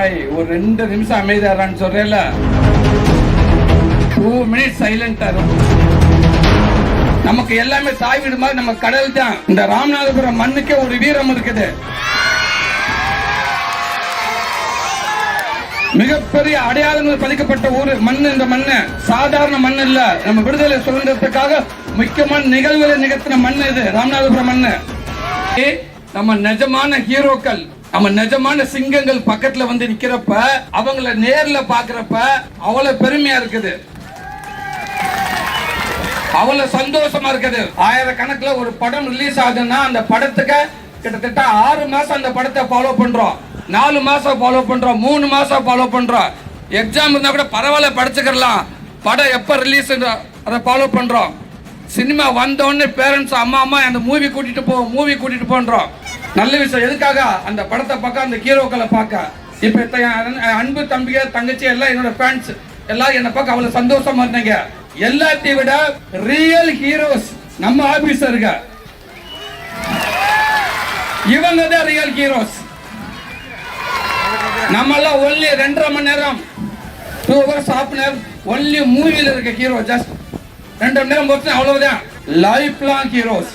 பாய் ஒரு 2 நிமிஷம் அமைதியாரான்னு சொல்றேன்ல, 2 minutes சைலண்டா இருக்கும். நமக்கு எல்லாமே தாய் வீடு மாதிரி நம்ம கடல் தான். இந்த ராமநாதபுரம் மண்ணுக்கே ஒரு வீரம் இருக்குது. மிகப்பெரிய அடையாளங்கள் பதிக்கப்பட்ட ஊர் மண். இந்த மண்ணு சாதாரண மண் இல்ல. நம்ம விடுதலை சுதந்திரத்துக்காக முக்கியமான நிகழ்வுகளை நிகழ்த்தின மண் இது ராமநாதபுரம் மண்ணு. நம்ம நிஜமான ஹீரோக்கள், நம்ம நிஜமான சிங்கங்கள் பக்கத்துல வந்து நிக்கிறப்ப, அவங்கள நேர்ல பாக்குறப்ப அவ்வளவு பெருமையா இருக்குது, அவ்வளவு சந்தோஷமா இருக்குது. 1000 கணக்குல ஒரு படம் ரிலீஸ் ஆகுதுன்னா அந்த படத்துக்கு கிட்டத்தட்ட 6 மாசம் அந்த படத்தை ஃபாலோ பண்றோம், 4 மாசம் ஃபாலோ பண்றோம், 3 மாசம் ஃபாலோ பண்றோம். எக்ஸாம் இருந்தா கூட பரவாயில்ல படிச்சுக்கலாம், படம் எப்ப ரிலீஸ் அதை ஃபாலோ பண்றோம். சினிமா வந்த உடனே பேரண்ட்ஸ் அம்மா அந்த மூவி கூட்டிட்டு போன்றோம். நல்ல விஷயம். எதுக்காக? அந்த படத்தை பார்க்க, அந்த ஹீரோக்களை பார்க்க. இப்ப அன்பு தம்பிக தங்கச்சி எல்லாம் என்னோட ஃபேன்ஸ் எல்லாம் என்ன பார்க்க அவ்வளவு சந்தோஷமா இருந்தீங்க. எல்லாத்தையும் விட ரியல் ஹீரோஸ் நம்ம ஆபீசருங்க, இவங்க தான் ரியல் ஹீரோஸ். நம்ம எல்லாம் ஒன்லி 2.5 மணி நேரம் 2 hours half an hour only மூவில இருக்க ஹீரோ. ஜஸ்ட் 2 மணி நேரம் போச்சு, அவ்வளவுதான். Life long heroes.